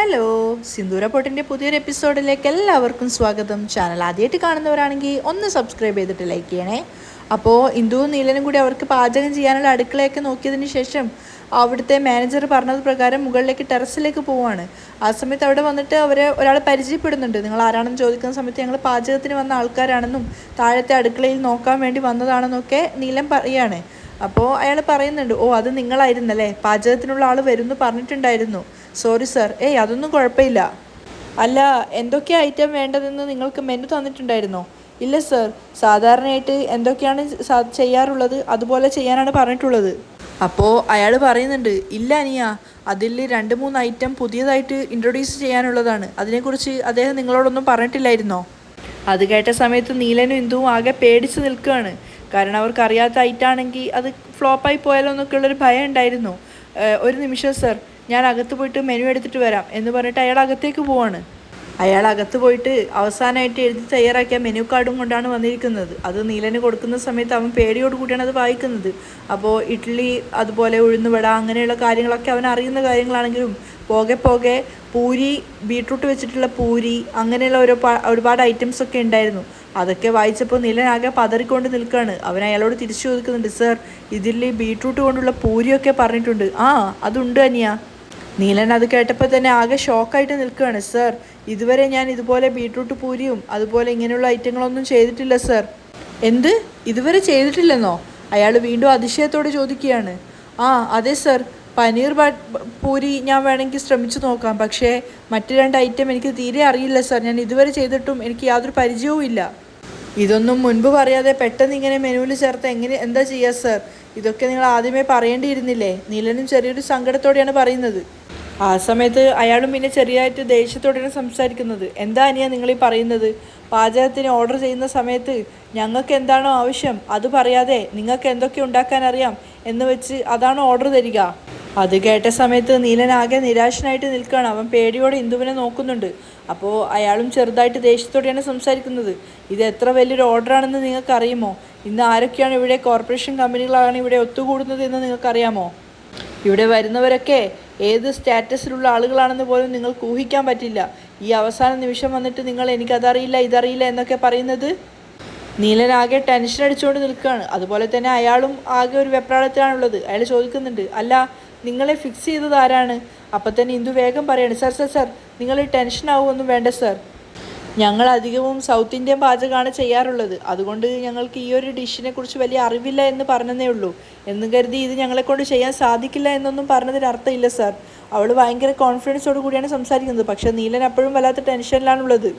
Hello, സിന്ദൂര പൊട്ടിൻ്റെ പുതിയൊരു എപ്പിസോഡിലേക്ക് എല്ലാവർക്കും സ്വാഗതം. ചാനൽ ആദ്യമായിട്ട് കാണുന്നവരാണെങ്കിൽ ഒന്ന് സബ്സ്ക്രൈബ് ചെയ്തിട്ട് ലൈക്ക് ചെയ്യണേ. അപ്പോൾ ഇന്ദുവും നീലനും കൂടി അവർക്ക് പാചകം ചെയ്യാനുള്ള അടുക്കളയൊക്കെ നോക്കിയതിന് ശേഷം അവിടുത്തെ മാനേജർ പറഞ്ഞത് പ്രകാരം മുകളിലേക്ക് ടെറസിലേക്ക് പോവുകയാണ്. ആ സമയത്ത് അവിടെ വന്നിട്ട് ഒരാൾ പരിചയപ്പെടുന്നുണ്ട്. നിങ്ങൾ ആരാണെന്ന് ചോദിക്കുന്ന സമയത്ത് ഞങ്ങൾ പാചകത്തിന് വന്ന ആൾക്കാരാണെന്നും താഴത്തെ അടുക്കളയിൽ നോക്കാൻ വേണ്ടി വന്നതാണെന്നൊക്കെ നീലൻ പറയുകയാണ്. അപ്പോൾ അയാൾ പറയുന്നുണ്ട്, ഓ അത് നിങ്ങളായിരുന്നല്ലേ, പാചകത്തിനുള്ള ആൾ വരുമെന്ന് പറഞ്ഞിട്ടുണ്ടായിരുന്നു. Sorry sir. അതൊന്നും കുഴപ്പമില്ല. അല്ല, എന്തൊക്കെ ഐറ്റം വേണ്ടതെന്ന് നിങ്ങൾക്ക് മെനു തന്നിട്ടുണ്ടായിരുന്നോ? ഇല്ല സർ, സാധാരണയായിട്ട് എന്തൊക്കെയാണ് ചെയ്യാറുള്ളത് അതുപോലെ ചെയ്യാനാണ് പറഞ്ഞിട്ടുള്ളത്. അപ്പോൾ അയാൾ പറയുന്നുണ്ട്, ഇല്ല അനിയ, അതിൽ 2-3 ഐറ്റം പുതിയതായിട്ട് ഇൻട്രൊഡ്യൂസ് ചെയ്യാനുള്ളതാണ്. അതിനെക്കുറിച്ച് അദ്ദേഹം നിങ്ങളോടൊന്നും പറഞ്ഞിട്ടില്ലായിരുന്നോ? അത് കേട്ട സമയത്ത് നീലനും ഇന്ദുവും ആകെ പേടിച്ച് നിൽക്കുകയാണ്. കാരണം അവർക്കറിയാത്ത ഐറ്റാണെങ്കിൽ അത് ഫ്ലോപ്പായി പോയാലോ എന്നൊക്കെയുള്ളൊരു ഭയം ഉണ്ടായിരുന്നു. ഒരു നിമിഷം സർ, ഞാൻ അകത്ത് പോയിട്ട് മെനു എടുത്തിട്ട് വരാം എന്ന് പറഞ്ഞിട്ട് അയാൾ അകത്തേക്ക് പോവാണ്. അയാൾ അകത്ത് പോയിട്ട് അവസാനമായിട്ട് എഴുതി തയ്യാറാക്കിയ മെനു കാർഡും കൊണ്ടാണ് വന്നിരിക്കുന്നത്. അത് നീലന് കൊടുക്കുന്ന സമയത്ത് അവൻ പേടിയോട് കൂടിയാണ് അത് വായിക്കുന്നത്. അപ്പോൾ ഇഡ്ഡലി, അതുപോലെ ഉഴുന്നുവട, അങ്ങനെയുള്ള കാര്യങ്ങളൊക്കെ അവൻ അറിയുന്ന കാര്യങ്ങളാണെങ്കിലും പോകെ പോകെ പൂരി, ബീട്രൂട്ട് വെച്ചിട്ടുള്ള പൂരി, അങ്ങനെയുള്ള ഒരുപാട് ഐറ്റംസൊക്കെ ഉണ്ടായിരുന്നു. അതൊക്കെ വായിച്ചപ്പോൾ നീലൻ ആകെ പതറിക്കൊണ്ട് നിൽക്കുകയാണ്. അവൻ അയാളോട് തിരിച്ചു ചോദിക്കുന്നുണ്ട്, സർ ഇതിൽ ബീട്രൂട്ട് കൊണ്ടുള്ള പൂരിയൊക്കെ പറഞ്ഞിട്ടുണ്ട്. ആ അതുണ്ട് അനിയ. നീലൻ അത് കേട്ടപ്പോൾ തന്നെ ആകെ ഷോക്കായിട്ട് നിൽക്കുകയാണ്. സർ, ഇതുവരെ ഞാൻ ഇതുപോലെ ബീട്രൂട്ട് പൂരിയും അതുപോലെ ഇങ്ങനെയുള്ള ഐറ്റങ്ങളൊന്നും ചെയ്തിട്ടില്ല സർ. എന്ത്, ഇതുവരെ ചെയ്തിട്ടില്ലെന്നോ? അയാൾ വീണ്ടും അതിശയത്തോടെ ചോദിക്കുകയാണ്. ആ അതെ സർ, പനീർ പൂരി ഞാൻ വേണമെങ്കിൽ ശ്രമിച്ചു നോക്കാം, പക്ഷേ മറ്റ് 2 ഐറ്റം എനിക്ക് തീരെ അറിയില്ല സർ. ഞാൻ ഇതുവരെ ചെയ്തിട്ടും എനിക്ക് യാതൊരു പരിചയവും ഇല്ല. ഇതൊന്നും മുൻപ് പറയാതെ പെട്ടെന്ന് ഇങ്ങനെ മെനുവിൽ ചേർത്ത് എന്താ ചെയ്യുക സർ? ഇതൊക്കെ നിങ്ങൾ ആദ്യമേ പറയേണ്ടിയിരുന്നില്ലേ? നീലനും ചെറിയൊരു സങ്കടത്തോടെയാണ് പറയുന്നത്. ആ സമയത്ത് അയാളും പിന്നെ ചെറിയായിട്ട് ദേഷ്യത്തോടെയാണ് സംസാരിക്കുന്നത്. എന്താ അനിയാ നിങ്ങളീ പറയുന്നത്? പാചകത്തിന് ഓർഡർ ചെയ്യുന്ന സമയത്ത് ഞങ്ങൾക്ക് എന്താണോ ആവശ്യം അത് പറയാതെ നിങ്ങൾക്ക് എന്തൊക്കെ ഉണ്ടാക്കാൻ അറിയാം എന്ന് വെച്ച് അതാണോ ഓർഡർ തരിക? അത് കേട്ട സമയത്ത് നീലൻ ആകെ നിരാശനായിട്ട് നിൽക്കുകയാണ്. അവൻ പേടിയോടെ ഇന്ദുവിനെ നോക്കുന്നുണ്ട്. അപ്പോൾ അയാളും ചെറുതായിട്ട് ദേഷ്യത്തോടെയാണ് സംസാരിക്കുന്നത്. ഇത് എത്ര വലിയൊരു ഓർഡറാണെന്ന് നിങ്ങൾക്ക് അറിയുമോ? ഇന്ന് ആരൊക്കെയാണ് ഇവിടെ കോർപ്പറേഷൻ കമ്പനികളാണ് ഇവിടെ ഒത്തുകൂടുന്നത് എന്ന് നിങ്ങൾക്കറിയാമോ? ഇവിടെ വരുന്നവരൊക്കെ ഏത് സ്റ്റാറ്റസിലുള്ള ആളുകളാണെന്ന് പോലും നിങ്ങൾക്ക് ഊഹിക്കാൻ പറ്റില്ല. ഈ അവസാന നിമിഷം വന്നിട്ട് നിങ്ങൾ എനിക്കതറിയില്ല ഇതറിയില്ല എന്നൊക്കെ പറയുന്നത്. നീലൻ ആകെ ടെൻഷൻ അടിച്ചുകൊണ്ട് നിൽക്കുകയാണ്. അതുപോലെ തന്നെ അയാളും ആകെ ഒരു വെപ്രാളത്തിലാണുള്ളത്. അയാൾ ചോദിക്കുന്നുണ്ട്, അല്ല നിങ്ങളെ ഫിക്സ് ചെയ്തത് ആരാണ്? അപ്പം തന്നെ ഇന്ദു വേഗം പറയാണ്, സർ സർ സർ നിങ്ങൾ ടെൻഷൻ ആവുമൊന്നും വേണ്ട സർ. ഞങ്ങൾ അധികവും സൗത്ത് ഇന്ത്യൻ പാചകമാണ് ചെയ്യാറുള്ളത്. അതുകൊണ്ട് ഞങ്ങൾക്ക് ഈ ഒരു ഡിഷിനെ കുറിച്ച് വലിയ അറിവില്ല എന്ന് പറഞ്ഞതേ ഉള്ളൂ. എന്നും കരുതി ഇത് ഞങ്ങളെക്കൊണ്ട് ചെയ്യാൻ സാധിക്കില്ല എന്നൊന്നും പറഞ്ഞതിന് അർത്ഥമില്ല സാർ. അവൾ ഭയങ്കര കോൺഫിഡൻസോട് കൂടിയാണ് സംസാരിക്കുന്നത്. പക്ഷേ നീലൻ അപ്പോഴും വല്ലാത്ത ടെൻഷനിലാണുള്ളത്.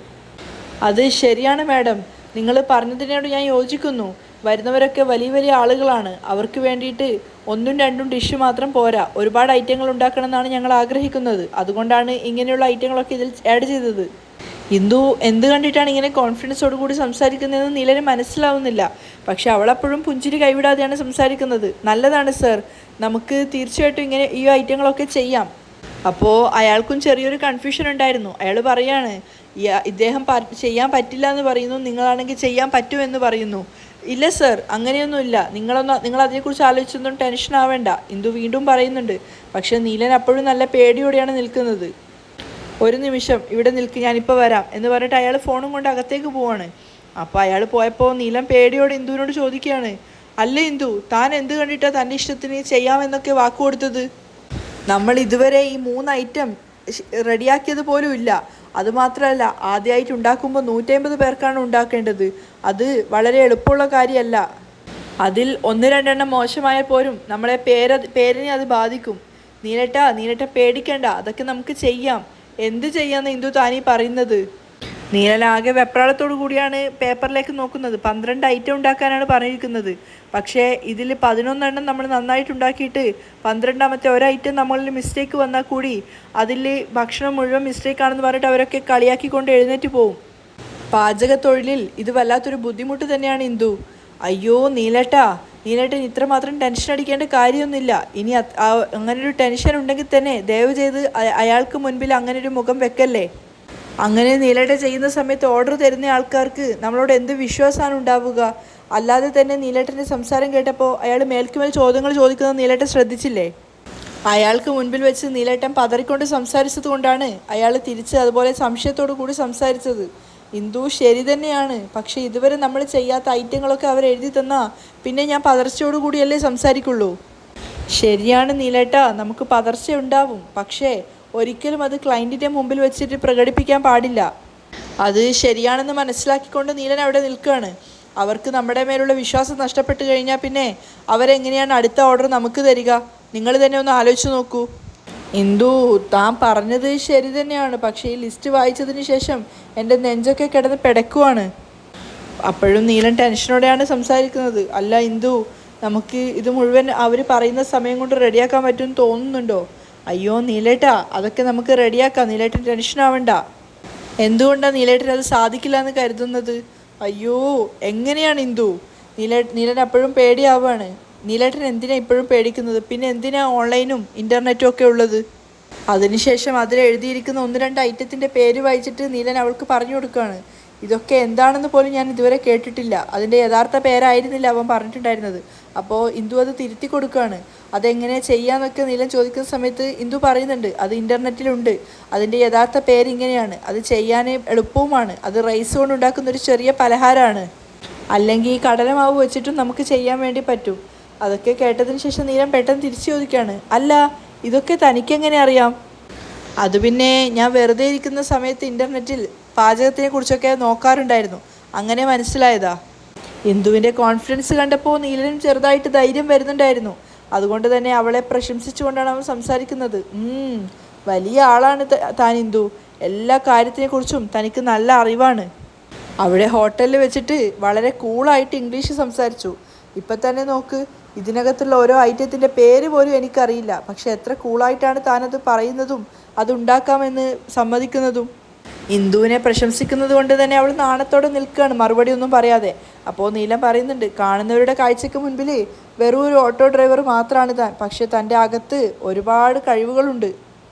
അത് ശരിയാണ് മാഡം, നിങ്ങൾ പറഞ്ഞതിനോട് ഞാൻ യോജിക്കുന്നു. വരുന്നവരൊക്കെ വലിയ വലിയ ആളുകളാണ്. അവർക്ക് വേണ്ടിയിട്ട് 1-2 ഡിഷ് മാത്രം പോരാ, ഒരുപാട് ഐറ്റങ്ങൾ ഉണ്ടാക്കണമെന്നാണ് ഞങ്ങൾ ആഗ്രഹിക്കുന്നത്. അതുകൊണ്ടാണ് ഇങ്ങനെയുള്ള ഐറ്റങ്ങളൊക്കെ ഇതിൽ ആഡ് ചെയ്തത്. ഇന്ദു എന്ത് കണ്ടിട്ടാണ് ഇങ്ങനെ കോൺഫിഡൻസോട് കൂടി സംസാരിക്കുന്നതെന്ന് നീലന് മനസ്സിലാവുന്നില്ല. പക്ഷെ അവളപ്പോഴും പുഞ്ചിരി കൈവിടാതെയാണ് സംസാരിക്കുന്നത്. നല്ലതാണ് സർ, നമുക്ക് തീർച്ചയായിട്ടും ഇങ്ങനെ ഈ ഐറ്റങ്ങളൊക്കെ ചെയ്യാം. അപ്പോൾ അയാൾക്കും ചെറിയൊരു കൺഫ്യൂഷൻ ഉണ്ടായിരുന്നു. അയാൾ പറയാണ്, ഇദ്ദേഹം ചെയ്യാൻ പറ്റില്ല എന്ന് പറയുന്നു, നിങ്ങളാണെങ്കിൽ ചെയ്യാൻ പറ്റുമെന്ന് പറയുന്നു. ഇല്ല സർ, അങ്ങനെയൊന്നുമില്ല, നിങ്ങൾ അതിനെക്കുറിച്ച് ആലോചിച്ചൊന്നും ടെൻഷൻ ആവേണ്ട, ഇന്ദു വീണ്ടും പറയുന്നുണ്ട്. പക്ഷേ നീലൻ അപ്പോഴും നല്ല പേടിയോടെയാണ് നിൽക്കുന്നത്. ഒരു നിമിഷം ഇവിടെ നിൽക്ക്, ഞാനിപ്പോൾ വരാം എന്ന് പറഞ്ഞിട്ട് അയാൾ ഫോണും കൊണ്ട് അകത്തേക്ക് പോവാണ്. അപ്പോൾ അയാൾ പോയപ്പോൾ നീലൻ പേടിയോടെ ഇന്ദുവിനോട് ചോദിക്കുകയാണ്, അല്ല ഇന്ദു, താൻ എന്ത് കണ്ടിട്ടാണ് തൻ്റെ ഇഷ്ടത്തിന് ചെയ്യാമെന്നൊക്കെ വാക്ക് കൊടുത്തത്? നമ്മൾ ഇതുവരെ ഈ 3 ഐറ്റം റെഡിയാക്കിയത് പോലും ഇല്ല. അതുമാത്രമല്ല, ആദ്യമായിട്ട് ഉണ്ടാക്കുമ്പോൾ 150 പേർക്കാണ് ഉണ്ടാക്കേണ്ടത്. അത് വളരെ എളുപ്പമുള്ള കാര്യമല്ല. അതിൽ 1-2 മോശമായ പോലും നമ്മളെ പേരിനെ അത് ബാധിക്കും. നീലട്ട പേടിക്കണ്ട, അതൊക്കെ നമുക്ക് ചെയ്യാം. എന്ത് ചെയ്യാമെന്ന് ഇന്ദു താനീ പറയുന്നത്? നീലനാകെ വെപ്രാളത്തോടു കൂടിയാണ് പേപ്പറിലേക്ക് നോക്കുന്നത്. 12 ഐറ്റം ഉണ്ടാക്കാനാണ് പറഞ്ഞിരിക്കുന്നത്. പക്ഷേ ഇതിൽ 11 നമ്മൾ നന്നായിട്ട് ഉണ്ടാക്കിയിട്ട് 12ാമത്തെ ഒരു ഐറ്റം നമ്മളിൽ മിസ്റ്റേക്ക് വന്നാൽ കൂടി അതിൽ ഭക്ഷണം മുഴുവൻ മിസ്റ്റേക്കാണെന്ന് പറഞ്ഞിട്ട് അവരൊക്കെ കളിയാക്കിക്കൊണ്ട് എഴുന്നേറ്റ് പോവും. പാചക തൊഴിലിൽ ഇത് വല്ലാത്തൊരു ബുദ്ധിമുട്ട് തന്നെയാണ് ഇന്ദു. അയ്യോ നീലേട്ടൻ ഇത്രമാത്രം ടെൻഷൻ അടിക്കേണ്ട കാര്യമൊന്നുമില്ല. ഇനി അങ്ങനൊരു ടെൻഷൻ ഉണ്ടെങ്കിൽ തന്നെ ദയവ് ചെയ്ത് അയാൾക്ക് മുൻപിൽ അങ്ങനൊരു മുഖം വെക്കല്ലേ. അങ്ങനെ നീലേട്ടൻ ചെയ്യുന്ന സമയത്ത് ഓർഡർ തരുന്ന ആൾക്കാർക്ക് നമ്മളോട് എന്ത് വിശ്വാസമാണ് ഉണ്ടാവുക? അല്ലാതെ തന്നെ നീലേട്ടൻ്റെ സംസാരം കേട്ടപ്പോൾ അയാൾ മേൽക്കുമേൽ ചോദ്യങ്ങൾ ചോദിക്കുന്നത് നീലേട്ടൻ ശ്രദ്ധിച്ചില്ലേ? അയാൾക്ക് മുൻപിൽ വെച്ച് നീലേട്ടൻ പതറിക്കൊണ്ട് സംസാരിച്ചത് കൊണ്ടാണ് അയാൾ തിരിച്ച് അതുപോലെ സംശയത്തോടു കൂടി സംസാരിച്ചത്. ഇന്ദു ശരി തന്നെയാണ്, പക്ഷേ ഇതുവരെ നമ്മൾ ചെയ്യാത്ത ഐറ്റങ്ങളൊക്കെ അവർ എഴുതി തന്നാ പിന്നെ ഞാൻ പതർച്ചയോടു കൂടിയല്ലേ സംസാരിക്കുള്ളൂ. ശരിയാണ് നീലേട്ട, നമുക്ക് പതർച്ച ഉണ്ടാവും, പക്ഷേ ഒരിക്കലും അത് ക്ലയൻറ്റിൻ്റെ മുമ്പിൽ വെച്ചിട്ട് പ്രകടിപ്പിക്കാൻ പാടില്ല. അത് ശരിയാണെന്ന് മനസ്സിലാക്കിക്കൊണ്ട് നീലൻ അവിടെ നിൽക്കുകയാണ്. അവർക്ക് നമ്മുടെ മേലുള്ള വിശ്വാസം നഷ്ടപ്പെട്ട് കഴിഞ്ഞാൽ പിന്നെ അവരെങ്ങനെയാണ് അടുത്ത ഓർഡർ നമുക്ക് തരിക? നിങ്ങൾ തന്നെ ഒന്ന് ആലോചിച്ച് നോക്കൂ. ഇന്ദു, താൻ പറഞ്ഞത് ശരി തന്നെയാണ്, പക്ഷേ ഈ ലിസ്റ്റ് വായിച്ചതിന് ശേഷം എൻ്റെ നെഞ്ചൊക്കെ കിടന്ന് പിടക്കുവാണ്. അപ്പോഴും നീലൻ ടെൻഷനോടെയാണ് സംസാരിക്കുന്നത്. അല്ല ഇന്ദു, നമുക്ക് ഇത് മുഴുവൻ അവർ പറയുന്ന സമയം കൊണ്ട് റെഡിയാക്കാൻ പറ്റുമെന്ന് തോന്നുന്നുണ്ടോ? അയ്യോ നീലേട്ടാ, അതൊക്കെ നമുക്ക് റെഡിയാക്കാം, നീലേട്ടൻ ടെൻഷൻ ആവണ്ട. എന്തുകൊണ്ടാണ് നീലേട്ടൻ അത് സാധിക്കില്ല എന്ന് കരുതുന്നത്? അയ്യോ, എങ്ങനെയാണ് ഇന്ദു? നീലൻ അപ്പോഴും പേടിയാവുകയാണ്. നീലേട്ടൻ എന്തിനാണ് ഇപ്പോഴും പേടിക്കുന്നത്? പിന്നെ എന്തിനാണ് ഓൺലൈനും ഇൻ്റർനെറ്റും ഒക്കെ ഉള്ളത്? അതിനുശേഷം അതിൽ എഴുതിയിരിക്കുന്ന 1-2 ഐറ്റത്തിൻ്റെ പേര് വായിച്ചിട്ട് നീലൻ അവൾക്ക് പറഞ്ഞു കൊടുക്കുകയാണ്. ഇതൊക്കെ എന്താണെന്ന് പോലും ഞാൻ ഇതുവരെ കേട്ടിട്ടില്ല. അതിൻ്റെ യഥാർത്ഥ പേരായിരുന്നില്ല അവൻ പറഞ്ഞിട്ടുണ്ടായിരുന്നത്. അപ്പോൾ ഇന്ദു അത് തിരുത്തി കൊടുക്കുകയാണ്. അതെങ്ങനെ ചെയ്യാമെന്നൊക്കെ നീലൻ ചോദിക്കുന്ന സമയത്ത് ഇന്ദു പറയുന്നുണ്ട്, അത് ഇൻ്റർനെറ്റിലുണ്ട്, അതിൻ്റെ യഥാർത്ഥ പേര് ഇങ്ങനെയാണ്, അത് ചെയ്യാൻ എളുപ്പവുമാണ്, അത് റൈസ് കൊണ്ട് ഉണ്ടാക്കുന്നൊരു ചെറിയ പലഹാരമാണ്, അല്ലെങ്കിൽ ഈ കടലമാവ് വെച്ചിട്ടും നമുക്ക് ചെയ്യാൻ വേണ്ടി പറ്റും. അതൊക്കെ കേട്ടതിന് ശേഷം നീലൻ പെട്ടെന്ന് തിരിച്ചു ചോദിക്കുകയാണ്, അല്ല ഇതൊക്കെ തനിക്കെങ്ങനെ അറിയാം? അത് പിന്നെ ഞാൻ വെറുതെ ഇരിക്കുന്ന സമയത്ത് ഇൻ്റർനെറ്റിൽ പാചകത്തിനെ കുറിച്ചൊക്കെ നോക്കാറുണ്ടായിരുന്നു, അങ്ങനെ മനസ്സിലായതാ. ഇന്ദുവിൻ്റെ കോൺഫിഡൻസ് കണ്ടപ്പോൾ നീലനും ചെറുതായിട്ട് ധൈര്യം വരുന്നുണ്ടായിരുന്നു. അതുകൊണ്ട് തന്നെ അവളെ പ്രശംസിച്ചുകൊണ്ടാണ് അവൻ സംസാരിക്കുന്നത്. വലിയ ആളാണ് താൻ ഇന്ദു, എല്ലാ കാര്യത്തിനെക്കുറിച്ചും തനിക്ക് നല്ല അറിവാണ്. അവിടെ ഹോട്ടലിൽ വെച്ചിട്ട് വളരെ കൂളായിട്ട് ഇംഗ്ലീഷ് സംസാരിച്ചു. ഇപ്പം തന്നെ നോക്ക്, ഇതിനകത്തുള്ള ഓരോ ഐറ്റത്തിൻ്റെ പേര് പോലും എനിക്കറിയില്ല, പക്ഷെ എത്ര കൂളായിട്ടാണ് താനത് പറയുന്നതും അതുണ്ടാക്കാമെന്ന് സമ്മതിക്കുന്നതും. ഇന്ദുവിനെ പ്രശംസിക്കുന്നത് കൊണ്ട് തന്നെ അവൾ നാണത്തോടെ നിൽക്കുകയാണ്, മറുപടി ഒന്നും പറയാതെ. അപ്പോൾ നീലൻ പറയുന്നുണ്ട്, കാണുന്നവരുടെ കാഴ്ചയ്ക്ക് മുൻപിൽ വെറും ഒരു ഓട്ടോ ഡ്രൈവർ മാത്രമാണ് താൻ, പക്ഷെ തൻ്റെ അകത്ത് ഒരുപാട് കഴിവുകളുണ്ട്.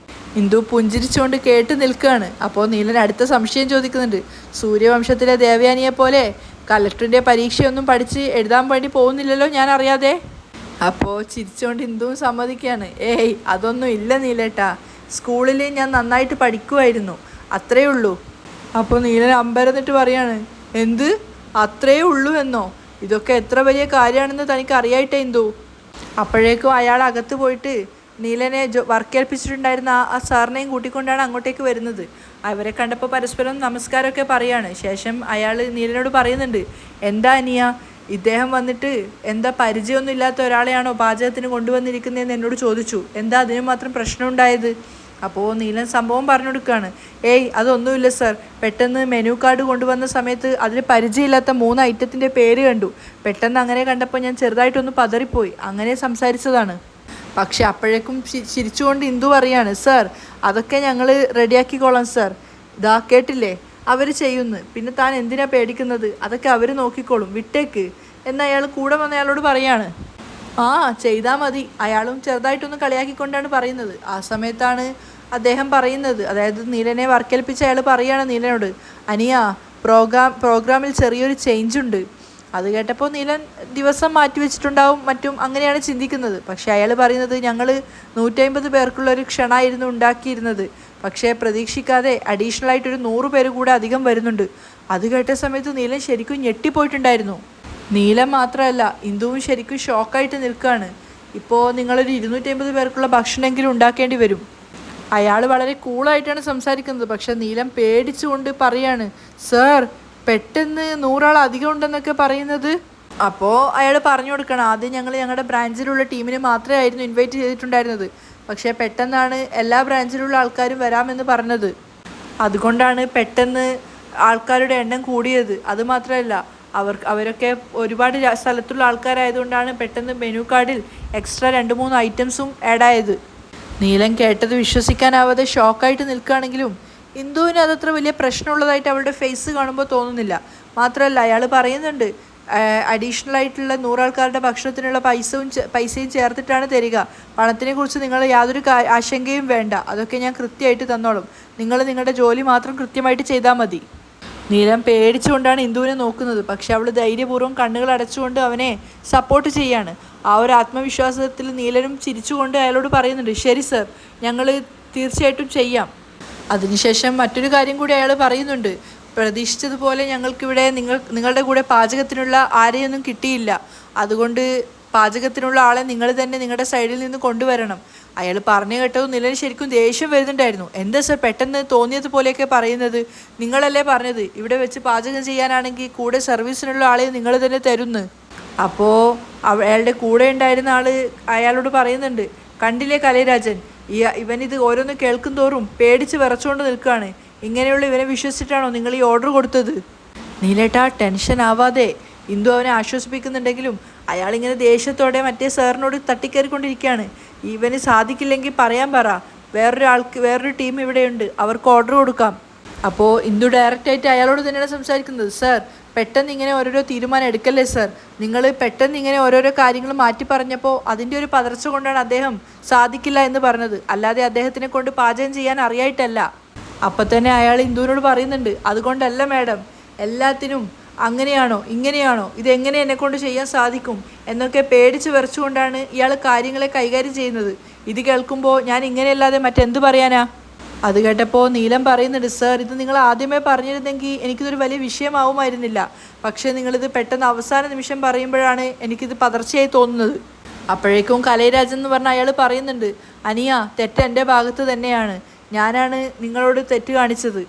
ഇന്ദു പുഞ്ചിരിച്ചുകൊണ്ട് കേട്ട് നിൽക്കുകയാണ്. അപ്പോൾ നീലൻ അടുത്ത സംശയം ചോദിക്കുന്നുണ്ട്, സൂര്യവംശത്തിലെ ദേവയാനിയെ പോലെ കളക്ടറിൻ്റെ പരീക്ഷയൊന്നും പഠിച്ച് എഴുതാൻ വേണ്ടി പോകുന്നില്ലല്ലോ ഞാൻ അറിയാതെ? അപ്പോൾ ചിരിച്ചുകൊണ്ട് ഇന്ദുവും സമ്മതിക്കുകയാണ്, ഏയ് അതൊന്നും ഇല്ല നീലേട്ടാ, സ്കൂളിൽ ഞാൻ നന്നായിട്ട് പഠിക്കുമായിരുന്നു, അത്രയേ ഉള്ളൂ. അപ്പോൾ നീലൻ അമ്പരന്നിട്ട് പറയാണ്, എന്ത് അത്രയേ ഉള്ളൂ എന്നോ? ഇതൊക്കെ എത്ര വലിയ കാര്യമാണെന്ന് തനിക്ക് അറിയായിട്ടേ ഇന്ദു. അപ്പോഴേക്കും അയാൾ അകത്ത് പോയിട്ട് നീലനെ വർക്ക് ഏൽപ്പിച്ചിട്ടുണ്ടായിരുന്ന ആ സാറിനെയും കൂട്ടിക്കൊണ്ടാണ് അങ്ങോട്ടേക്ക് വരുന്നത്. അവരെ കണ്ടപ്പോൾ പരസ്പരം നമസ്കാരമൊക്കെ പറയാണ്. ശേഷം അയാൾ നീലനോട് പറയുന്നുണ്ട്, എന്താ അനിയ, ഇദ്ദേഹം വന്നിട്ട് എന്താ പരിചയമൊന്നും ഇല്ലാത്ത ഒരാളെയാണോ പാചകത്തിന് കൊണ്ടുവന്നിരിക്കുന്നതെന്ന് എന്നോട് ചോദിച്ചു, എന്താ അതിന് മാത്രം പ്രശ്നം ഉണ്ടായത്? അപ്പോൾ നീലൻ സംഭവം പറഞ്ഞു കൊടുക്കുകയാണ്, ഏയ് അതൊന്നുമില്ല സർ, പെട്ടെന്ന് മെനു കാർഡ് കൊണ്ടുവന്ന സമയത്ത് അതിൽ പരിചയമില്ലാത്ത 3 ഐറ്റത്തിൻ്റെ പേര് കണ്ടു, പെട്ടെന്ന് അങ്ങനെ കണ്ടപ്പോൾ ഞാൻ ചെറുതായിട്ടൊന്ന് പതറിപ്പോയി, അങ്ങനെ സംസാരിച്ചതാണ്. പക്ഷെ അപ്പോഴേക്കും ചിരിച്ചുകൊണ്ട് ഇന്ദു പറയാണ്, സർ അതൊക്കെ ഞങ്ങൾ റെഡിയാക്കിക്കോളാം സർ, ഇതാ കേട്ടില്ലേ അവർ ചെയ്യുന്നു, പിന്നെ താൻ എന്തിനാ പേടിക്കുന്നത്, അതൊക്കെ അവർ നോക്കിക്കോളും, വിട്ടേക്ക് എന്ന് അയാൾ കൂടെ വന്ന അയാളോട് പറയാണ്. ആ ചെയ്താൽ മതി, അയാളും ചെറുതായിട്ടൊന്ന് കളിയാക്കിക്കൊണ്ടാണ് പറയുന്നത്. ആ സമയത്താണ് അദ്ദേഹം പറയുന്നത്, അതായത് നീലനെ വർക്കേൽപ്പിച്ച അയാൾ പറയുകയാണ് നീലനോട്, അനിയ പ്രോഗ്രാമിൽ ചെറിയൊരു ചേഞ്ച് ഉണ്ട്. അത് കേട്ടപ്പോൾ നീലൻ ദിവസം മാറ്റി വെച്ചിട്ടുണ്ടാവും മറ്റും അങ്ങനെയാണ് ചിന്തിക്കുന്നത്. പക്ഷേ അയാൾ പറയുന്നത്, ഞങ്ങൾ 150 പേർക്കുള്ളൊരു ക്ഷണമായിരുന്നു ഉണ്ടാക്കിയിരുന്നത്, പക്ഷേ പ്രതീക്ഷിക്കാതെ അഡീഷണൽ ആയിട്ടൊരു 100 പേര് കൂടെ അധികം വരുന്നുണ്ട്. അത് കേട്ട സമയത്ത് നീലൻ ശരിക്കും ഞെട്ടിപ്പോയിട്ടുണ്ടായിരുന്നു. നീലൻ മാത്രമല്ല, ഇന്ദുവും ശരിക്കും ഷോക്കായിട്ട് നിൽക്കുകയാണ്. ഇപ്പോൾ നിങ്ങളൊരു 250 പേർക്കുള്ള ഭക്ഷണമെങ്കിലും ഉണ്ടാക്കേണ്ടി വരും. അയാൾ വളരെ കൂളായിട്ടാണ് സംസാരിക്കുന്നത്. പക്ഷെ നീലൻ പേടിച്ചുകൊണ്ട് പറയാണ്, സർ പെട്ടെന്ന് 100 ആൾ അധികം ഉണ്ടെന്നൊക്കെ പറയുന്നത്. അപ്പോൾ അയാൾ പറഞ്ഞു കൊടുക്കണം, ആദ്യം ഞങ്ങൾ ഞങ്ങളുടെ ബ്രാഞ്ചിലുള്ള ടീമിന് മാത്രമേ ആയിരുന്നു ഇൻവൈറ്റ് ചെയ്തിട്ടുണ്ടായിരുന്നത്, പക്ഷേ പെട്ടെന്നാണ് എല്ലാ ബ്രാഞ്ചിലുള്ള ആൾക്കാരും വരാമെന്ന് പറഞ്ഞത്, അതുകൊണ്ടാണ് പെട്ടെന്ന് ആൾക്കാരുടെ എണ്ണം കൂടിയത്. അതുമാത്രമല്ല, അവരൊക്കെ ഒരുപാട് സ്ഥലത്തുള്ള ആൾക്കാരായതുകൊണ്ടാണ് പെട്ടെന്ന് മെനു കാർഡിൽ എക്സ്ട്രാ 2-3 ഐറ്റംസും ആഡായത്. നീലൻ കേട്ടത് വിശ്വസിക്കാനാവാതെ ഷോക്കായിട്ട് നിൽക്കുകയാണെങ്കിലും ഇന്ദുവിന് അതത്ര വലിയ പ്രശ്നമുള്ളതായിട്ട് അവളുടെ ഫേസ് കാണുമ്പോൾ തോന്നുന്നില്ല. മാത്രമല്ല അയാൾ പറയുന്നുണ്ട്, അഡീഷണൽ ആയിട്ടുള്ള 100 ആൾക്കാരുടെ ഭക്ഷണത്തിനുള്ള പൈസയും ചേർത്തിട്ടാണ് തരിക, പണത്തിനെക്കുറിച്ച് നിങ്ങൾ യാതൊരു ആശങ്കയും വേണ്ട, അതൊക്കെ ഞാൻ കൃത്യമായിട്ട് തന്നോളും, നിങ്ങൾ നിങ്ങളുടെ ജോലി മാത്രം കൃത്യമായിട്ട് ചെയ്താൽ മതി. നീലം പേടിച്ചുകൊണ്ടാണ് ഇന്ദുവിനെ നോക്കുന്നത്. പക്ഷെ അവൾ ധൈര്യപൂർവ്വം കണ്ണുകൾ അടച്ചുകൊണ്ട് അവനെ സപ്പോർട്ട് ചെയ്യാണ്. ആ ഒരു ആത്മവിശ്വാസത്തിൽ നീലനും ചിരിച്ചുകൊണ്ട് അയാളോട് പറയുന്നുണ്ട്, ശരി സർ, ഞങ്ങൾ തീർച്ചയായിട്ടും ചെയ്യാം. അതിനുശേഷം മറ്റൊരു കാര്യം കൂടി അയാൾ പറയുന്നുണ്ട്, പ്രതീക്ഷിച്ചതുപോലെ ഞങ്ങൾക്കിവിടെ നിങ്ങളുടെ കൂടെ പാചകത്തിനുള്ള ആരെയൊന്നും കിട്ടിയില്ല. അതുകൊണ്ട് പാചകത്തിനുള്ള ആളെ നിങ്ങൾ തന്നെ നിങ്ങളുടെ സൈഡിൽ നിന്ന് കൊണ്ടുവരണം. അയാൾ പറഞ്ഞു കേട്ടതും നിലന് ശരിക്കും ദേഷ്യം വരുന്നുണ്ടായിരുന്നു. എന്താ സർ പെട്ടെന്ന് തോന്നിയതുപോലെയൊക്കെ പറയുന്നത്? നിങ്ങളല്ലേ പറഞ്ഞത് ഇവിടെ വെച്ച് പാചകം ചെയ്യാനാണെങ്കിൽ കൂടെ സർവീസിനുള്ള ആളെ നിങ്ങൾ തന്നെ തരുന്നു. അപ്പോൾ അയാളുടെ കൂടെ ഉണ്ടായിരുന്ന ആൾ അയാളോട് പറയുന്നുണ്ട്, കണ്ടില്ലേ കലൈരാജൻ, ഇവനിത് ഓരോന്ന് കേൾക്കും തോറും പേടിച്ച് വിറച്ചുകൊണ്ട് നിൽക്കുകയാണ്. ഇങ്ങനെയുള്ള ഇവനെ വിശ്വസിച്ചിട്ടാണോ നിങ്ങൾ ഈ ഓർഡർ കൊടുത്തത്? നീലേട്ടാ, ടെൻഷൻ ആവാതെ ഇന്ദു അവനെ ആശ്വസിപ്പിക്കുന്നുണ്ടെങ്കിലും അയാളിങ്ങനെ ദേഷ്യത്തോടെ മറ്റേ സാറിനോട് തട്ടിക്കയറിക്കൊണ്ടിരിക്കുകയാണ്. ഇവന് സാധിക്കില്ലെങ്കിൽ പറയാൻ പറ, വേറൊരു ടീം ഇവിടെയുണ്ട്, അവർക്ക് ഓർഡർ കൊടുക്കാം. അപ്പോൾ ഇന്ദു ഡയറക്റ്റായിട്ട് അയാളോട് തന്നെയാണ് സംസാരിക്കുന്നത്. സർ, പെട്ടെന്ന് ഇങ്ങനെ ഓരോരോ തീരുമാനം എടുക്കല്ലേ സർ. നിങ്ങൾ പെട്ടെന്ന് ഇങ്ങനെ ഓരോരോ കാര്യങ്ങൾ മാറ്റി പറഞ്ഞപ്പോൾ അതിൻ്റെ ഒരു പതർച്ച കൊണ്ടാണ് അദ്ദേഹം സാധിക്കില്ല എന്ന് പറഞ്ഞത്, അല്ലാതെ അദ്ദേഹത്തിനെ കൊണ്ട് പാചകം ചെയ്യാൻ അറിയായിട്ടല്ല. അപ്പം തന്നെ അയാൾ ഇന്ദുവിനോട് പറയുന്നുണ്ട്, അതുകൊണ്ടല്ല മാഡം, എല്ലാത്തിനും അങ്ങനെയാണോ ഇങ്ങനെയാണോ, ഇതെങ്ങനെ എന്നെക്കൊണ്ട് ചെയ്യാൻ സാധിക്കും എന്നൊക്കെ പേടിച്ച് വിറച്ചുകൊണ്ടാണ് ഇയാൾ കാര്യങ്ങളെ കൈകാര്യം ചെയ്യുന്നത്. ഇത് കേൾക്കുമ്പോൾ ഞാൻ ഇങ്ങനെയല്ലാതെ മറ്റെന്ത് പറയാനാ? അത് കേട്ടപ്പോൾ നീലം പറയുന്നുണ്ട്, സർ, ഇത് നിങ്ങൾ ആദ്യമേ പറഞ്ഞിരുന്നെങ്കിൽ എനിക്കിതൊരു വലിയ വിഷയമാവുമായിരുന്നില്ല. പക്ഷേ നിങ്ങളിത് പെട്ടെന്ന് അവസാന നിമിഷം പറയുമ്പോഴാണ് എനിക്കിത് പതർച്ചയായി തോന്നുന്നത്. അപ്പോഴേക്കും കലൈരാജൻ എന്ന് പറഞ്ഞ അയാൾ പറയുന്നുണ്ട്, അനിയ, തെറ്റ് എൻ്റെ ഭാഗത്ത് തന്നെയാണ്. ഞാനാണ് നിങ്ങളോട് തെറ്റ് കാണിച്ചത്.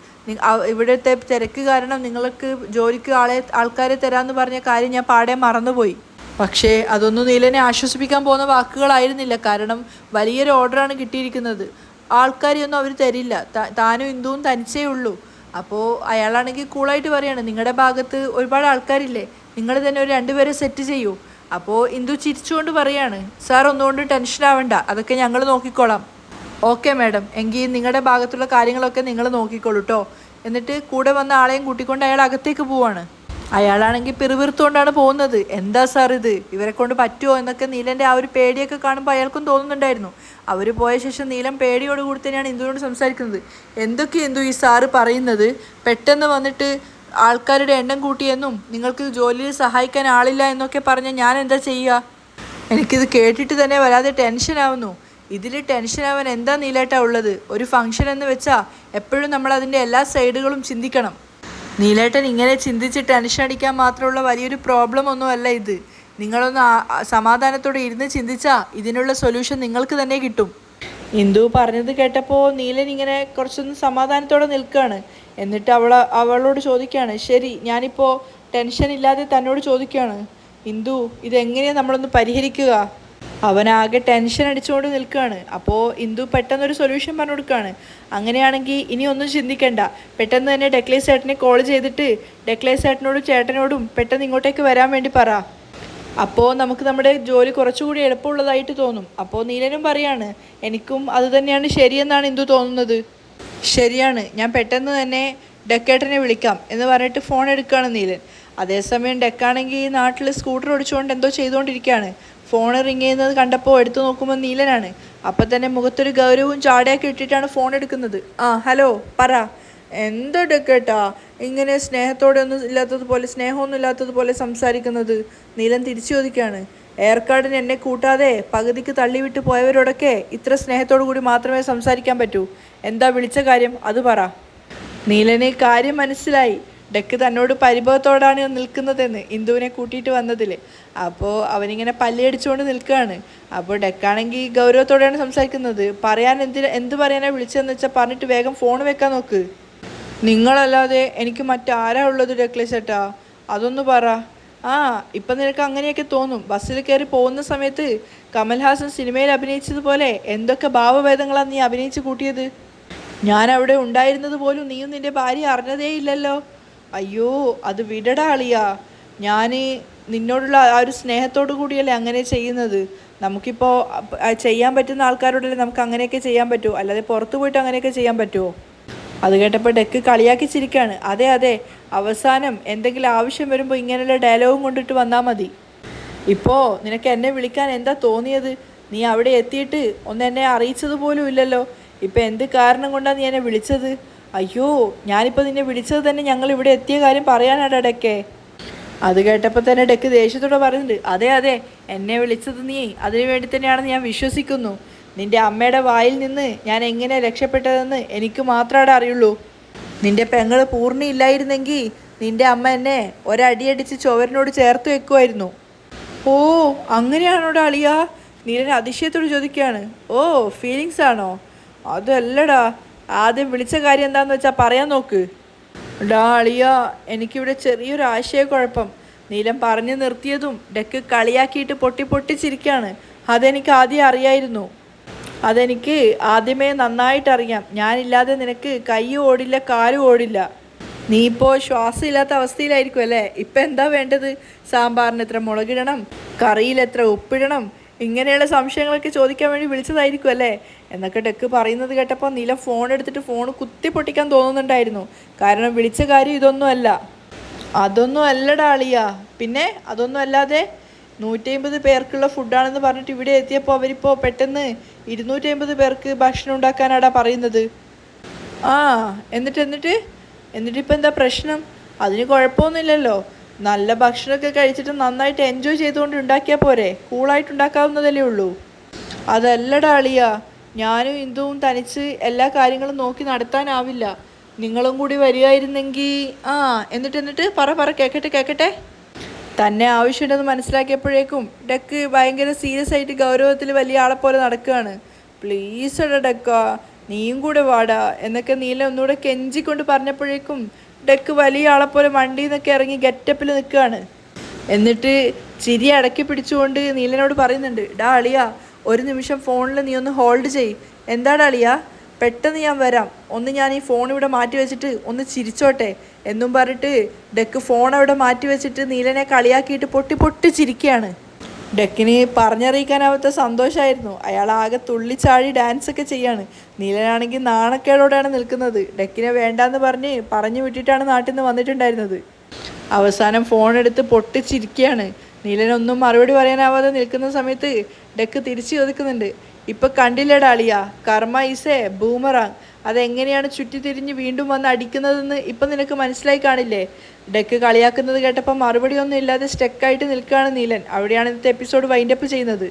ഇവിടുത്തെ തിരക്ക് കാരണം നിങ്ങൾക്ക് ജോലിക്ക് ആൾക്കാരെ തരാമെന്ന് പറഞ്ഞ കാര്യം ഞാൻ പാടെ മറന്നുപോയി. പക്ഷേ അതൊന്നും നീലനെ ആശ്വസിപ്പിക്കാൻ പോകുന്ന വാക്കുകളായിരുന്നില്ല. കാരണം വലിയൊരു ഓർഡറാണ് കിട്ടിയിരിക്കുന്നത്. ആൾക്കാരെയൊന്നും അവർ തരില്ല, താനും ഇന്ദുവും തനിച്ചേ ഉള്ളൂ. അപ്പോൾ അയാളാണെങ്കിൽ കൂളായിട്ട് പറയാണ്, നിങ്ങളുടെ ഭാഗത്ത് ഒരുപാട് ആൾക്കാരില്ലേ, നിങ്ങൾ തന്നെ ഒരു 2 പേരെ സെറ്റ് ചെയ്യൂ. അപ്പോൾ ഇന്ദു ചിരിച്ചുകൊണ്ട് പറയാണ്, സാർ ഒന്നുകൊണ്ട് ടെൻഷൻ ആവണ്ട, അതൊക്കെ ഞങ്ങൾ നോക്കിക്കോളാം. ഓക്കെ മാഡം, എങ്കിൽ നിങ്ങളുടെ ഭാഗത്തുള്ള കാര്യങ്ങളൊക്കെ നിങ്ങൾ നോക്കിക്കോളൂ കേട്ടോ. എന്നിട്ട് കൂടെ വന്ന ആളെയും കൂട്ടിക്കൊണ്ട് അയാൾ അകത്തേക്ക് പോവാണ്. അയാളാണെങ്കിൽ പിറുപിറുത്തുകൊണ്ടാണ് പോകുന്നത്. എന്താ സാർ ഇത്, ഇവരെ കൊണ്ട് പറ്റുമോ എന്നൊക്കെ നീലൻ്റെ ആ ഒരു പേടിയൊക്കെ കാണുമ്പോൾ അയാൾക്കും തോന്നുന്നുണ്ടായിരുന്നു. അവർ പോയ ശേഷം നീലം പേടിയോടുകൂടി തന്നെയാണ് ഇന്ദുവിനോട് സംസാരിക്കുന്നത്. എന്തൊക്കെ എന്തു ഈ സാറ് പറയുന്നത്? പെട്ടെന്ന് വന്നിട്ട് ആൾക്കാരുടെ എണ്ണം കൂട്ടിയെന്നും നിങ്ങൾക്ക് ജോലിയിൽ സഹായിക്കാൻ ആളില്ല എന്നൊക്കെ പറഞ്ഞാൽ ഞാൻ എന്താ ചെയ്യുക? എനിക്കിത് കേട്ടിട്ട് തന്നെ വരാതെ ടെൻഷനാവുന്നു. ഇതിൽ ടെൻഷനാവാൻ എന്താ നീലേട്ടാ ഉള്ളത്? ഒരു ഫംഗ്ഷൻ എന്ന് വെച്ചാൽ എപ്പോഴും നമ്മൾ അതിൻ്റെ എല്ലാ സൈഡുകളും ചിന്തിക്കണം. നീലേട്ടൻ ഇങ്ങനെ ചിന്തിച്ച് ടെൻഷൻ അടിക്കാൻ മാത്രമുള്ള വലിയൊരു പ്രോബ്ലം ഒന്നുമല്ല ഇത്. നിങ്ങളൊന്ന് സമാധാനത്തോടെ ഇരുന്ന് ചിന്തിച്ചാൽ ഇതിനുള്ള സൊല്യൂഷൻ നിങ്ങൾക്ക് തന്നെ കിട്ടും. ഇന്ദു പറഞ്ഞത് കേട്ടപ്പോൾ നീലൻ ഇങ്ങനെ കുറച്ചൊന്ന് സമാധാനത്തോടെ നിൽക്കുകയാണ്. എന്നിട്ട് അവളോട് ചോദിക്കുകയാണ്, ശരി, ഞാനിപ്പോൾ ടെൻഷൻ ഇല്ലാതെ തന്നോട് ചോദിക്കുകയാണ്, ഇന്ദു, ഇതെങ്ങനെയാണ് നമ്മളൊന്ന് പരിഹരിക്കുക? അവനാകെ ടെൻഷൻ അടിച്ചുകൊണ്ട് നിൽക്കുകയാണ്. അപ്പോൾ ഇന്ദു പെട്ടെന്നൊരു സൊല്യൂഷൻ പറഞ്ഞു കൊടുക്കുകയാണ്. അങ്ങനെയാണെങ്കിൽ ഇനി ഒന്നും ചിന്തിക്കണ്ട, പെട്ടെന്ന് തന്നെ ഡെക്ലേസ് ചേട്ടനെ കോൾ ചെയ്തിട്ട് ഡെക്ലേസ് ചേട്ടനോടും ചേട്ടനോടും പെട്ടെന്ന് ഇങ്ങോട്ടേക്ക് വരാൻ വേണ്ടി പറ. അപ്പോൾ നമുക്ക് നമ്മുടെ ജോലി കുറച്ചുകൂടി എളുപ്പമുള്ളതായിട്ട് തോന്നും. അപ്പോൾ നീലനും പറയാണ്, എനിക്കും അത് തന്നെയാണ് ശരിയെന്നാണ് ഇന്ദു തോന്നുന്നത്. ശരിയാണ്, ഞാൻ പെട്ടെന്ന് തന്നെ ഡെക്കേട്ടനെ വിളിക്കാം എന്ന് പറഞ്ഞിട്ട് ഫോൺ എടുക്കുകയാണ് നീലൻ. അതേസമയം ഡെക്കാണെങ്കിൽ നാട്ടിൽ സ്കൂട്ടർ ഓടിച്ചുകൊണ്ട് എന്തോ ചെയ്തുകൊണ്ടിരിക്കുകയാണ്. ഫോൺ റിങ് ചെയ്യുന്നത് കണ്ടപ്പോൾ എടുത്തു നോക്കുമ്പോൾ നീലനാണ്. അപ്പം തന്നെ മുഖത്തൊരു ഗൗരവവും ചാടയൊക്കെ ഇട്ടിട്ടാണ് ഫോൺ എടുക്കുന്നത്. ആ ഹലോ, പറ. എന്താ ഡെക്കേട്ടാ ഇങ്ങനെ സ്നേഹമൊന്നും ഇല്ലാത്തതുപോലെ സംസാരിക്കുന്നത്? നീലൻ തിരിച്ചു ചോദിക്കുകയാണ്. എയർകാർഡിന് എന്നെ കൂട്ടാതെ പകുതിക്ക് തള്ളിവിട്ട് പോയവരോടൊക്കെ ഇത്ര സ്നേഹത്തോടു കൂടി മാത്രമേ സംസാരിക്കാൻ പറ്റൂ. എന്താ വിളിച്ച കാര്യം, അത് പറ. നീലന് കാര്യം മനസ്സിലായി. ഡെക്ക് തന്നോട് പരിഭവത്തോടാണ് നിൽക്കുന്നതെന്ന് ഇന്ദുവിനെ കൂട്ടിയിട്ട് വന്നതിൽ. അപ്പോൾ അവനിങ്ങനെ പല്ലിയടിച്ചുകൊണ്ട് നിൽക്കുകയാണ്. അപ്പോൾ ഡെക്കാണെങ്കിൽ ഗൗരവത്തോടെയാണ് സംസാരിക്കുന്നത്. എന്ത് പറയാനാണ് വിളിച്ചതെന്ന് വെച്ചാൽ പറഞ്ഞിട്ട് വേഗം ഫോൺ വെക്കാൻ നോക്ക്. നിങ്ങളല്ലാതെ എനിക്ക് മറ്റാരാ ഉള്ളത് ഡെക്ലേസ് ചേട്ടാ, അതൊന്ന് പറ. ഇപ്പം നിനക്ക് അങ്ങനെയൊക്കെ തോന്നും. ബസ്സിൽ കയറി പോകുന്ന സമയത്ത് കമൽഹാസൻ സിനിമയിൽ അഭിനയിച്ചതുപോലെ എന്തൊക്കെ ഭാവഭേദങ്ങളാണ് നീ അഭിനയിച്ച് കൂട്ടിയത്. ഞാൻ അവിടെ ഉണ്ടായിരുന്നത് പോലും നീയും നിൻ്റെ ഭാര്യ അറിഞ്ഞതേ ഇല്ലല്ലോ. അയ്യോ, അത് വിടടാ അളിയാ. ഞാൻ നിന്നോടുള്ള ആ ഒരു സ്നേഹത്തോടു കൂടിയല്ലേ അങ്ങനെ ചെയ്യുന്നത്. നമുക്കിപ്പോൾ ചെയ്യാൻ പറ്റുന്ന ആൾക്കാരോടല്ലേ നമുക്ക് അങ്ങനെയൊക്കെ ചെയ്യാൻ പറ്റുമോ, അല്ലാതെ പുറത്തു പോയിട്ട് അങ്ങനെയൊക്കെ ചെയ്യാൻ പറ്റുമോ? അത് കേട്ടപ്പോൾ ഡെക്ക് കളിയാക്കി ചിരിക്കുകയാണ്. അതെ, അവസാനം എന്തെങ്കിലും ആവശ്യം വരുമ്പോൾ ഇങ്ങനെയുള്ള ഡയലോഗും കൊണ്ടിട്ട് വന്നാൽ മതി. ഇപ്പോൾ നിനക്ക് എന്നെ വിളിക്കാൻ എന്താ തോന്നിയത്? നീ അവിടെ എത്തിയിട്ട് ഒന്ന് എന്നെ അറിയിച്ചത് പോലും ഇല്ലല്ലോ. ഇപ്പം എന്ത് കാരണം കൊണ്ടാണ് നീ എന്നെ വിളിച്ചത്? അയ്യോ, ഞാനിപ്പോൾ നിന്നെ വിളിച്ചത് തന്നെ ഞങ്ങൾ ഇവിടെ എത്തിയ കാര്യം പറയാനാടാ ഡെക്കെ. അത് കേട്ടപ്പോൾ തന്നെ ഡെക്ക് ദേഷ്യത്തോടെ പറയുന്നുണ്ട്, അതെ അതെ, എന്നെ വിളിച്ചത് നീ അതിനു വേണ്ടി തന്നെയാണെന്ന് ഞാൻ വിശ്വസിക്കുന്നു. നിന്റെ അമ്മയുടെ വായിൽ നിന്ന് ഞാൻ എങ്ങനെ രക്ഷപ്പെട്ടതെന്ന് എനിക്ക് മാത്രമേ അറിയുള്ളൂ. നിന്റെ പെങ്ങൾ പൂർണ്ണയില്ലായിരുന്നെങ്കിൽ നിന്റെ അമ്മ എന്നെ ഒരടിയടിച്ച് ചുവരിനോട് ചേർത്ത് വെക്കുമായിരുന്നു. ഓ, അങ്ങനെയാണോടാ അളിയ? നീലൻ അതിശയത്തോട് ചോദിക്കുകയാണ്. ഓ, ഫീലിങ്സ് ആണോ? അതല്ലടാ, ആദ്യം വിളിച്ച കാര്യം എന്താന്ന് വെച്ചാൽ പറയാൻ നോക്ക്. ഡാ അളിയ, എനിക്കിവിടെ ചെറിയൊരു ആശയക്കുഴപ്പം. നീലൻ പറഞ്ഞു നിർത്തിയതും ഡെക്ക് കളിയാക്കിയിട്ട് പൊട്ടി പൊട്ടിച്ചിരിക്കുകയാണ്. അതെനിക്ക് ആദ്യം അറിയായിരുന്നു. അതെനിക്ക് ആദ്യമേ നന്നായിട്ടറിയാം. ഞാനില്ലാതെ നിനക്ക് കൈയും ഓടില്ല, കാലും ഓടില്ല. നീ ഇപ്പോൾ ശ്വാസമില്ലാത്ത അവസ്ഥയിലായിരിക്കും അല്ലേ? ഇപ്പം എന്താ വേണ്ടത്? സാമ്പാറിന് എത്ര മുളകിടണം, കറിയിൽ എത്ര ഉപ്പിടണം, ഇങ്ങനെയുള്ള സംശയങ്ങളൊക്കെ ചോദിക്കാൻ വേണ്ടി വിളിച്ചതായിരിക്കും അല്ലേ എന്നൊക്കെ ഡെക്ക് പറയുന്നത് കേട്ടപ്പോൾ നീല ഫോൺ എടുത്തിട്ട് ഫോൺ കുത്തി പൊട്ടിക്കാൻ തോന്നുന്നുണ്ടായിരുന്നു. കാരണം വിളിച്ച കാര്യം ഇതൊന്നും അല്ല. അതൊന്നും അല്ലടാ അളിയ. പിന്നെ അതൊന്നും അല്ലാതെ 150 പേർക്കുള്ള ഫുഡാണെന്ന് പറഞ്ഞിട്ട് ഇവിടെ എത്തിയപ്പോൾ അവരിപ്പോൾ പെട്ടെന്ന് 250 പേർക്ക് ഭക്ഷണം ഉണ്ടാക്കാനാടാ പറയുന്നത്. ആ, എന്നിട്ടിപ്പോൾ എന്താ പ്രശ്നം? അതിന് കുഴപ്പമൊന്നുമില്ലല്ലോ. നല്ല ഭക്ഷണമൊക്കെ കഴിച്ചിട്ട് നന്നായിട്ട് എൻജോയ് ചെയ്തുകൊണ്ട് ഉണ്ടാക്കിയാൽ പോരെ? കൂളായിട്ട് ഉണ്ടാക്കാവുന്നതല്ലേ ഉള്ളൂ. അതല്ലടാ അളിയ, ഞാനും ഇന്ദുവും തനിച്ച് എല്ലാ കാര്യങ്ങളും നോക്കി നടത്താനാവില്ല. നിങ്ങളും കൂടി വരികയായിരുന്നെങ്കിൽ. ആ, എന്നിട്ട് പറ കേൾക്കട്ടെ. തന്നെ ആവശ്യമുണ്ടെന്ന് മനസ്സിലാക്കിയപ്പോഴേക്കും ഡെക്ക് ഭയങ്കര സീരിയസ് ആയിട്ട് ഗൗരവത്തിൽ വലിയ ആളെപ്പോലെ നടക്കുകയാണ്. പ്ലീസ് എടാ ഡെക്ക, നീയും കൂടെ വാടാ എന്നൊക്കെ നീല ഒന്നുകൂടെ കെഞ്ചിക്കൊണ്ട് പറഞ്ഞപ്പോഴേക്കും ഡെക്ക് വലിയ ആളെപ്പോലെ വണ്ടിയിൽ നിന്നൊക്കെ ഇറങ്ങി ഗെറ്റപ്പിൽ നിൽക്കുകയാണ്. എന്നിട്ട് ചിരി അടക്കി പിടിച്ചുകൊണ്ട് നീലനോട് പറയുന്നുണ്ട്, ഡാ അളിയ, ഒരു നിമിഷം ഫോണിൽ നീ ഒന്ന് ഹോൾഡ് ചെയ്. എന്താടാ അളിയ? പെട്ടെന്ന് ഞാൻ വരാം. ഒന്ന് ഞാൻ ഈ ഫോൺ ഇവിടെ മാറ്റി വെച്ചിട്ട് ഒന്ന് ചിരിച്ചോട്ടെ എന്നും പറഞ്ഞിട്ട് ഡെക്ക് ഫോൺ അവിടെ മാറ്റി വെച്ചിട്ട് നീലനെ കളിയാക്കിയിട്ട് പൊട്ടി ചിരിക്കുകയാണ്. ഡെക്കിന് പറഞ്ഞറിയിക്കാനാവാത്ത സന്തോഷമായിരുന്നു. അയാൾ ആകെ തുള്ളിച്ചാടി ഡാൻസൊക്കെ ചെയ്യാണ്. നീലനാണെങ്കിൽ നാണക്കേടോടെയാണ് നിൽക്കുന്നത്. ഡെക്കിനെ വേണ്ടാന്ന് പറഞ്ഞു വിട്ടിട്ടാണ് നാട്ടിൽ നിന്ന് വന്നിട്ടുണ്ടായിരുന്നത്. അവസാനം ഫോൺ എടുത്ത് പൊട്ടിച്ചിരിക്കുകയാണ്. നീലനൊന്നും മറുപടി പറയാനാവാതെ നിൽക്കുന്ന സമയത്ത് ഡെക്ക് തിരിച്ചു ചോദിക്കുന്നുണ്ട്, ഇപ്പം കണ്ടില്ലടാ അളിയ, കർമ്മ ഈസ് എ ബൂമറാങ്. അതെങ്ങനെയാണ് ചുറ്റിത്തിരിഞ്ഞ് വീണ്ടും വന്ന് അടിക്കുന്നതെന്ന് ഇപ്പം നിനക്ക് മനസ്സിലായി കാണില്ലേ? ഡെക്ക് കളിയാക്കുന്നത് കേട്ടപ്പോൾ മറുപടി ഒന്നും ഇല്ലാതെ സ്റ്റക്കായിട്ട് നിൽക്കുകയാണ് നീലൻ. അവിടെയാണ് ഇന്നത്തെ എപ്പിസോഡ് വൈൻഡപ്പ് ചെയ്യുന്നത്.